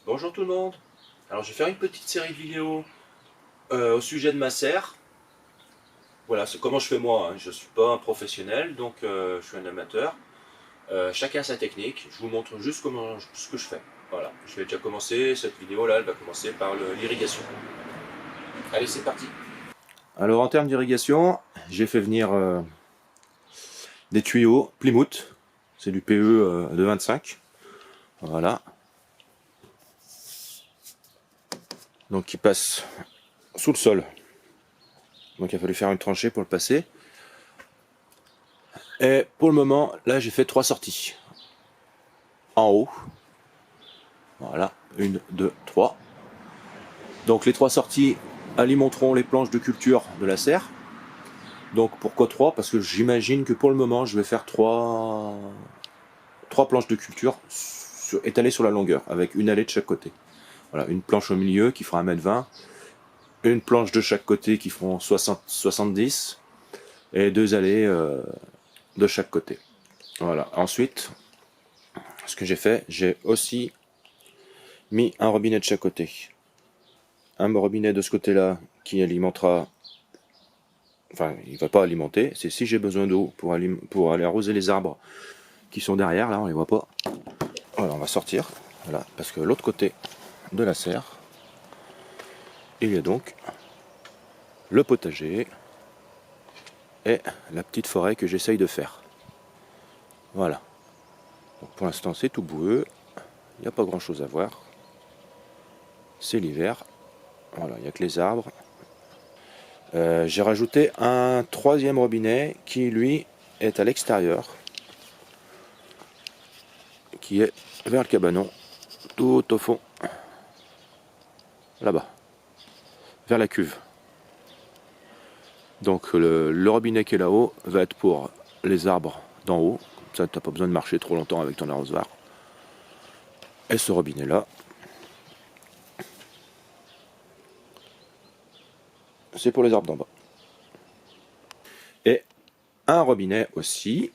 Bonjour tout le monde. Alors je vais faire une petite série de vidéos au sujet de ma serre. Voilà, c'est comment je fais moi, hein. Je ne suis pas un professionnel, donc je suis un amateur. Chacun sa technique. Je vous montre juste ce que je fais. Voilà, je vais déjà commencer cette vidéo là, elle va commencer par l'irrigation. Allez, c'est parti. Alors en termes d'irrigation, j'ai fait venir des tuyaux Plymouth. C'est du PE de 25. Voilà. Donc qui passe sous le sol. Donc il a fallu faire une tranchée pour le passer. Et pour le moment, là j'ai fait 3 sorties. En haut. Voilà, 1, 2, 3. Donc les 3 sorties alimenteront les planches de culture de la serre. Donc pourquoi 3? Parce que j'imagine que pour le moment je vais faire 3 planches de culture étalées sur la longueur, avec une allée de chaque côté. Voilà, une planche au milieu qui fera 1,20 m, une planche de chaque côté qui feront 70, et 2 allées de chaque côté. Voilà, ensuite, ce que j'ai fait, j'ai aussi mis un robinet de chaque côté. Un robinet de ce côté-là qui alimentera, enfin il ne va pas alimenter, c'est si j'ai besoin d'eau pour aller arroser les arbres qui sont derrière, là on les voit pas. Voilà, on va sortir, voilà, parce que l'autre côté de la serre, il y a donc le potager et la petite forêt que j'essaye de faire. Voilà. Donc pour l'instant c'est tout boueux, il n'y a pas grand chose à voir. C'est l'hiver, voilà, il n'y a que les arbres. J'ai rajouté un 3e robinet qui lui est à l'extérieur, qui est vers le cabanon, tout au fond, là-bas, vers la cuve. Donc le robinet qui est là-haut va être pour les arbres d'en haut, comme ça tu n'as pas besoin de marcher trop longtemps avec ton arrosoir. Et ce robinet-là, c'est pour les arbres d'en bas. Et un robinet aussi,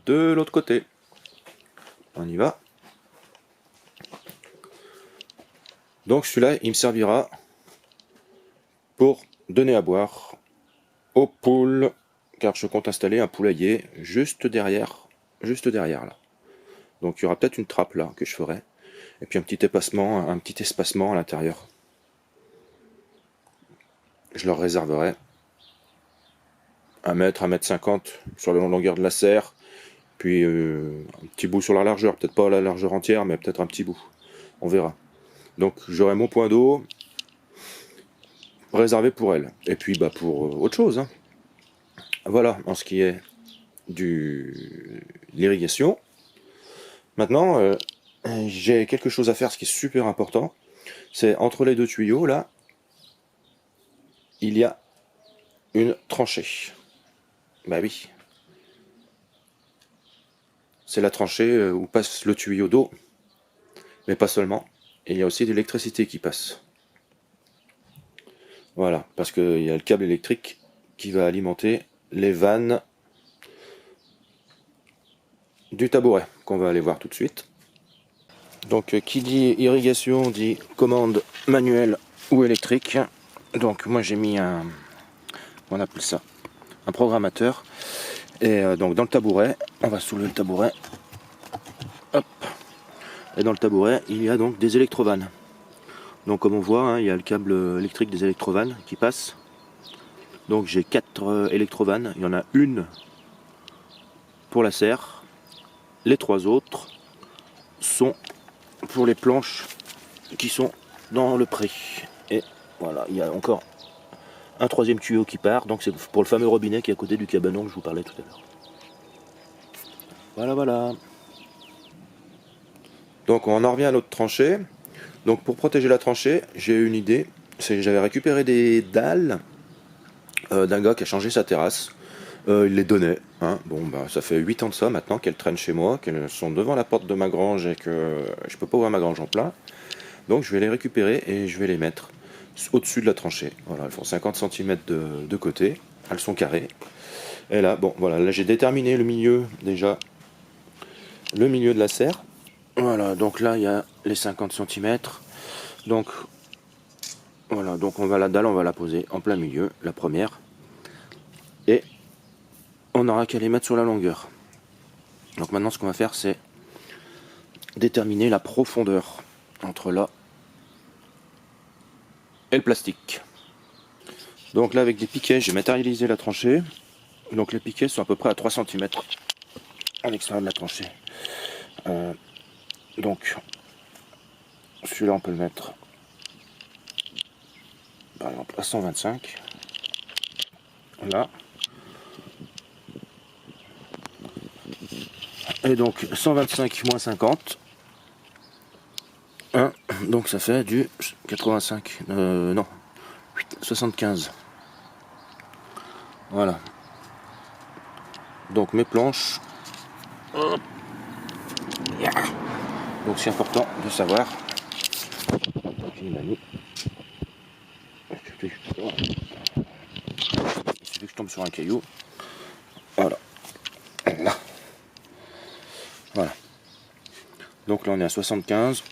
de l'autre côté. On y va. Donc celui-là, il me servira pour donner à boire aux poules, car je compte installer un poulailler juste derrière là. Donc il y aura peut-être une trappe là que je ferai, et puis un petit espacement à l'intérieur. Je leur réserverai 1 mètre, 1,50 m sur la longueur de la serre, puis un petit bout sur la largeur, peut-être pas la largeur entière, mais peut-être un petit bout. On verra. Donc j'aurai mon point d'eau réservé pour elle. Et puis pour autre chose, hein. Voilà, en ce qui est de l'irrigation. Maintenant, j'ai quelque chose à faire, ce qui est super important. C'est entre les 2 tuyaux, là, il y a une tranchée. Bah oui. C'est la tranchée où passe le tuyau d'eau. Mais pas seulement. Il y a aussi de l'électricité qui passe. Voilà, parce qu'il y a le câble électrique qui va alimenter les vannes du tabouret, qu'on va aller voir tout de suite. Donc qui dit irrigation dit commande manuelle ou électrique. Donc moi j'ai mis on appelle ça un programmateur. Et donc dans le tabouret, on va soulever le tabouret. Hop. Et dans le tabouret, il y a donc des électrovannes. Donc comme on voit, hein, il y a le câble électrique des électrovannes qui passe. Donc j'ai 4 électrovannes. Il y en a une pour la serre. Les 3 autres sont pour les planches qui sont dans le pré. Et voilà, il y a encore un 3e tuyau qui part. Donc c'est pour le fameux robinet qui est à côté du cabanon que je vous parlais tout à l'heure. Voilà, voilà. Donc on en revient à notre tranchée. Donc pour protéger la tranchée, j'ai eu une idée. J'avais récupéré des dalles d'un gars qui a changé sa terrasse. Il les donnait. Hein. Bon, ça fait 8 ans de ça maintenant qu'elles traînent chez moi, qu'elles sont devant la porte de ma grange et que je peux pas ouvrir ma grange en plein. Donc je vais les récupérer et je vais les mettre au-dessus de la tranchée. Voilà, elles font 50 cm de côté. Elles sont carrées. Et là, bon, voilà, là j'ai déterminé le milieu déjà. Le milieu de la serre. Voilà, donc là il y a les 50 cm. Donc voilà, donc la dalle on va la poser en plein milieu, la première. Et on n'aura qu'à les mettre sur la longueur. Donc maintenant ce qu'on va faire c'est déterminer la profondeur entre là et le plastique. Donc là avec des piquets j'ai matérialisé la tranchée. Donc les piquets sont à peu près à 3 cm à l'extérieur de la tranchée. Donc celui-là on peut le mettre par exemple à 125. Là. Et donc 125 moins 50. 1, donc ça fait du 85. Non. 75. Voilà. Donc mes planches. Donc c'est important de savoir. Il suffit que je tombe sur un caillou. Voilà. Là. Voilà. Donc là on est à 75.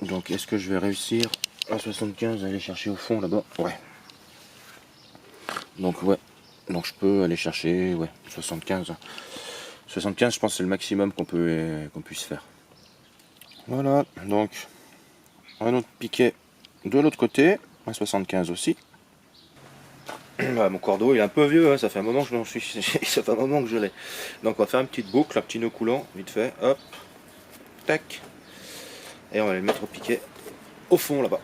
Donc est-ce que je vais réussir à 75 à aller chercher au fond là-bas? Ouais. Donc ouais. Donc je peux aller chercher 75. 75 je pense c'est le maximum qu'on puisse faire. Voilà, donc un autre piquet de l'autre côté, à 75 aussi. Mon cordeau il est un peu vieux, hein, ça fait un moment que je m'en suis. Ça fait un moment que je l'ai. Donc on va faire une petite boucle, un petit nœud coulant, vite fait, hop, tac. Et on va aller le mettre au piquet au fond là-bas.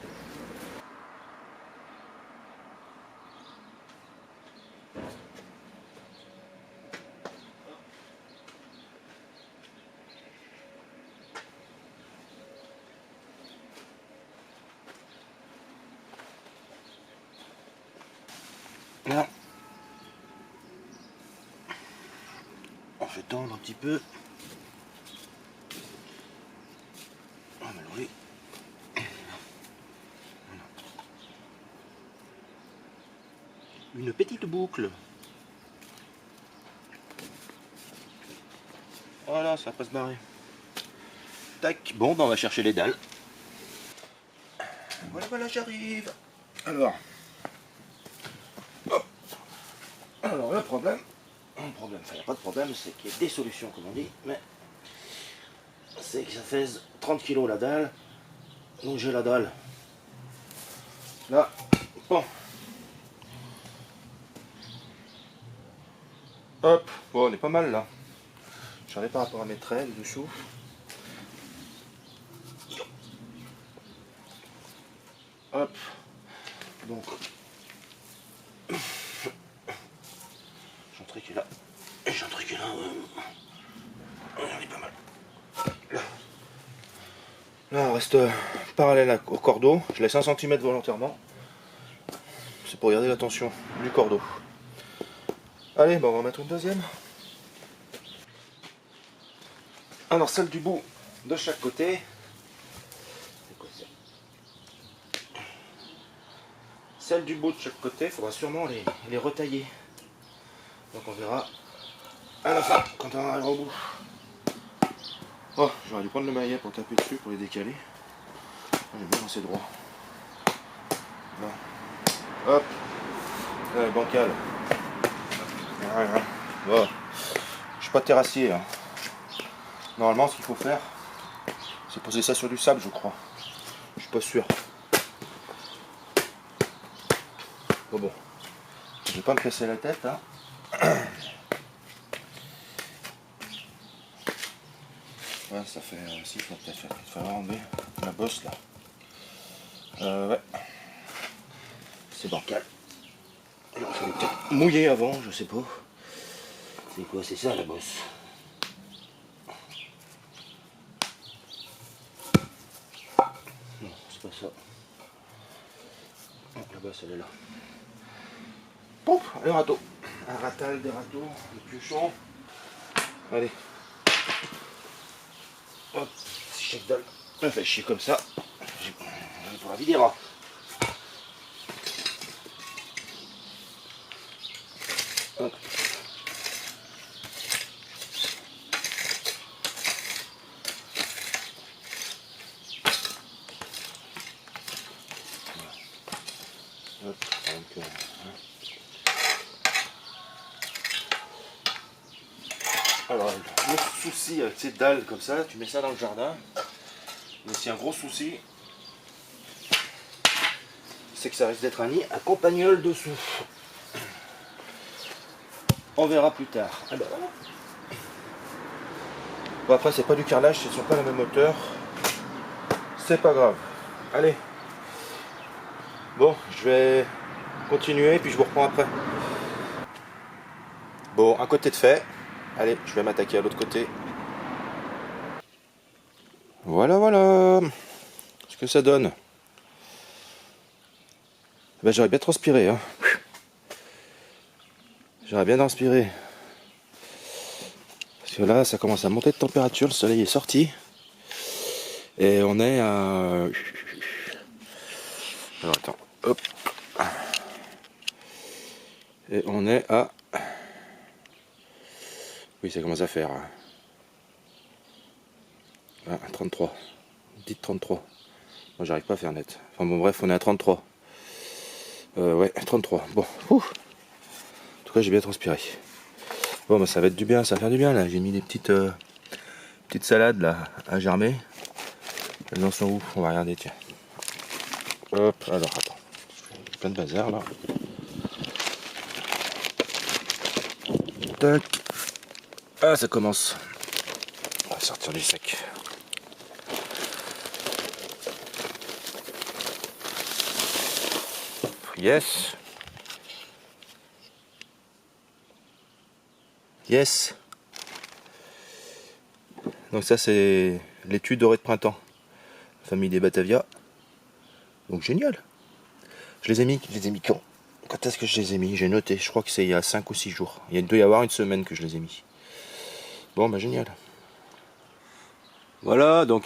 Là. On fait tendre un petit peu. On va l'ouvrir. Une petite boucle. Voilà, ça va pas se barrer. Tac, bon, ben on va chercher les dalles. Voilà, j'arrive. Alors, hop. Alors le problème, enfin il n'y a pas de problème, c'est qu'il y a des solutions comme on dit, mais c'est que ça fait 30 kg la dalle, donc j'ai la dalle. Là, bon. Hop, bon on est pas mal là. J'en ai par rapport à mes traits dessous. Hop, donc j'en trique là, et j'en trique là, on est pas mal. Là on reste parallèle au cordeau, je laisse 1 cm volontairement, c'est pour garder la tension du cordeau. Allez, bon, on va en mettre une deuxième. Alors celle du bout de chaque côté. C'est quoi ça? Celle du bout de chaque côté, il faudra sûrement les retailler. Donc on verra à la fin quand on arrivera au bout. Oh, j'aurais dû prendre le maillet pour taper dessus pour les décaler. J'aime bien assez droit. Là. Hop. Là, bancal. Bon. Je suis pas terrassier là. Normalement ce qu'il faut faire, c'est poser ça sur du sable je crois. Je suis pas sûr. Bon. Je vais pas me casser la tête hein. Ouais, ça fait. Si, il faut peut-être faire enlever la bosse là. Ouais. C'est bancal. Alors, ça va peut-être mouiller avant, je sais pas. C'est quoi? C'est ça la bosse. Non, c'est pas ça. Donc la bosse elle est là. Pouf, le râteau. Un ratal, des râteaux, des piochons. Allez. Hop, si chaque dalle me fait chier comme ça, je pour la vider. Hop. Hop, donc, alors, le souci avec ces dalles comme ça, tu mets ça dans le jardin. Il y a aussi un gros souci, c'est que ça risque d'être un nid à campagnol dessous. On verra plus tard. Ah ben voilà. Bon, après, c'est pas du carrelage, ce ne sont pas la même hauteur. C'est pas grave. Allez. Bon, je vais continuer puis je vous reprends après. Bon, un côté de fait. Allez, je vais m'attaquer à l'autre côté. Voilà, voilà. Ce que ça donne. Ben, j'aurais bien transpiré. Hein. J'aurais bien transpiré. Parce que là, ça commence à monter de température. Le soleil est sorti. Et on est à... Alors, attends. Hop. Et on est à... Oui, ça commence à faire. Ah, 33. Dites 33. Moi, j'arrive pas à faire net. Enfin bon, bref, on est à 33. Ouais, 33. Bon. Ouh. En tout cas, j'ai bien transpiré. Bon, bah, ça va être du bien, ça va faire du bien là. J'ai mis des petites salades là à germer. Elles en sont où? On va regarder, tiens. Hop, alors attends. Plein de bazar là. Tac. Ah, ça commence. On va sortir du sac. Yes. Yes. Donc ça c'est l'étui doré de printemps. Famille des Batavia. Donc génial. Je les ai mis quand? Quand est-ce que je les ai mis? J'ai noté, je crois que c'est il y a 5 ou 6 jours. Il doit y avoir une semaine que je les ai mis. Bon bah génial. Voilà, donc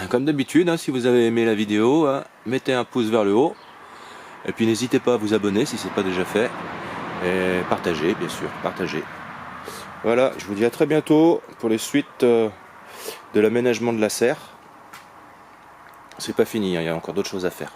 comme d'habitude, hein, si vous avez aimé la vidéo, hein, mettez un pouce vers le haut. Et puis n'hésitez pas à vous abonner si ce n'est pas déjà fait. Et partagez, bien sûr, partagez. Voilà, je vous dis à très bientôt pour les suites de l'aménagement de la serre. C'est pas fini, hein, il y a encore d'autres choses à faire.